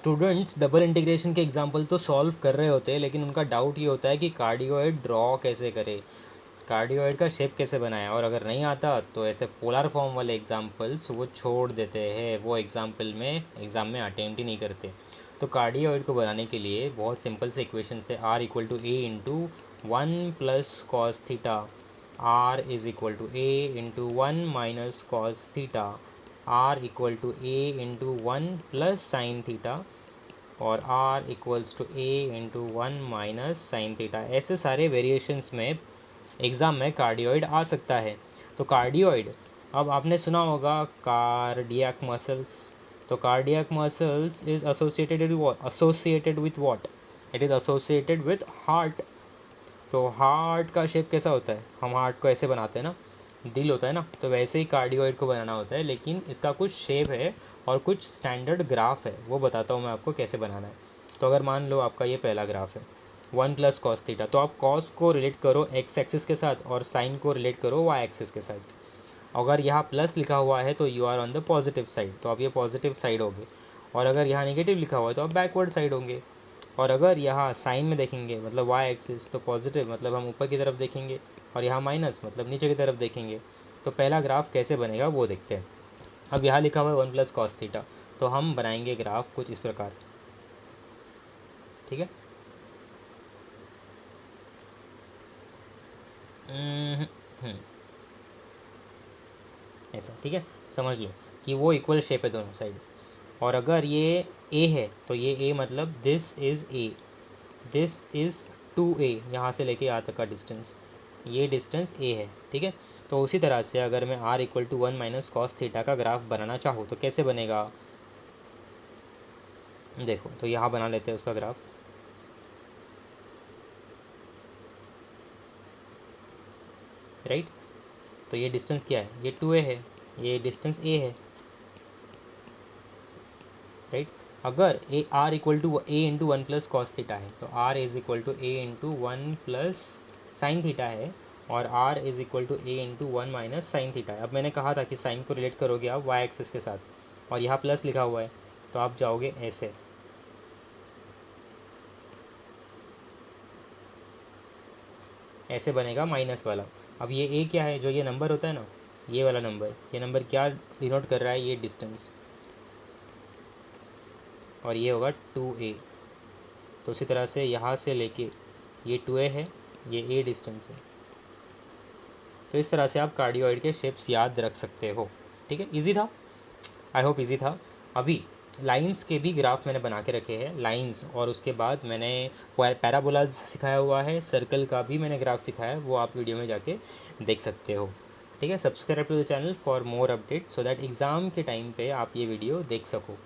Students double integration के example तो solve कर रहे होते हैं, लेकिन उनका डाउट ये होता है कि कार्डियोइड ड्रॉ कैसे करे, कार्डियोइड का शेप कैसे बनाए। और अगर नहीं आता तो ऐसे पोलर फॉर्म वाले एग्जाम्पल्स वो छोड़ देते हैं, वो एग्जाम्पल में एग्ज़ाम में अटेम्प्ट ही नहीं करते। तो कार्डियोइड को बनाने के लिए बहुत सिंपल से इक्वेशन है, r equal to a into 1 + cos theta, r is equal to a into 1 - cos theta, r equal to a into 1 + sin theta, और r equals to a into 1 - sin theta. ऐसे सारे variations में exam में cardioid आ सकता है। तो cardioid, अब आपने सुना होगा कार्डियक मसल्स। तो cardiac muscles is associated with what? It is associated with heart. तो हार्ट का शेप कैसा होता है? हम हार्ट को ऐसे बनाते हैं ना, दिल होता है ना, तो वैसे ही कार्डियोइड को बनाना होता है, लेकिन इसका कुछ शेप है और कुछ स्टैंडर्ड ग्राफ है, वो बताता हूँ मैं आपको कैसे बनाना है। तो अगर मान लो आपका ये पहला ग्राफ है 1 + cos थीटा, तो आप कॉस को रिलेट करो एक्स एक्सिस के साथ और साइन को रिलेट करो वाई एक्सिस के साथ। अगर यहाँ प्लस लिखा हुआ है तो you are on the positive side, तो आप ये पॉजिटिव साइड होगे। और अगर यहाँ नेगेटिव लिखा हुआ है तो आप बैकवर्ड साइड होंगे। और अगर यहाँ साइन में देखेंगे मतलब वाई एक्सिस, तो पॉजिटिव मतलब हम ऊपर की तरफ देखेंगे, और यहाँ माइनस मतलब नीचे की तरफ देखेंगे। तो पहला ग्राफ कैसे बनेगा वो देखते हैं। अब यहाँ लिखा हुआ है 1 + cos थीटा, तो हम बनाएंगे ग्राफ कुछ इस प्रकार, ठीक है। हम्म, हम्म, ऐसा, ठीक है। समझ लो कि वो इक्वल शेप है दोनों साइड। और अगर ये ए है तो ये ए मतलब this is a, this is 2a, यहाँ से लेके यहाँ तक का डिस्टेंस, ये डिस्टेंस a है, ठीक है। तो उसी तरह से अगर मैं r equal to 1 - cos theta का ग्राफ बनाना चाहूँ तो कैसे बनेगा? देखो, तो यहाँ बना लेते हैं उसका ग्राफ, राइट। तो ये डिस्टेंस क्या है? ये 2a है, ये डिस्टेंस a है, राइट। अगर a r equal to a into 1 + cos theta है, तो r is equal to a into 1 + sin theta है, और r is equal to a into 1 - sin theta है। अब मैंने कहा था कि साइन को रिलेट करोगे आप वाई एक्सिस के साथ, और यहाँ प्लस लिखा हुआ है तो आप जाओगे ऐसे, ऐसे बनेगा माइनस वाला। अब ये ए क्या है? जो ये नंबर होता है ना, ये वाला नंबर, ये नंबर क्या डिनोट कर रहा है? ये डिस्टेंस, और ये होगा 2a। तो उसी तरह से यहाँ से लेके ये 2a है, ये a डिस्टेंस है। तो इस तरह से आप कार्डियोइड के शेप्स याद रख सकते हो, ठीक है। इजी था, आई होप इजी था। अभी लाइंस के भी ग्राफ मैंने बना के रखे हैं, लाइंस, और उसके बाद मैंने पैराबोलाज सिखाया हुआ है, सर्कल का भी मैंने ग्राफ सिखाया है, वो आप वीडियो में जाके देख सकते हो, ठीक है। Subscribe to the channel for more update so that exam के टाइम पे आप ये वीडियो देख सको।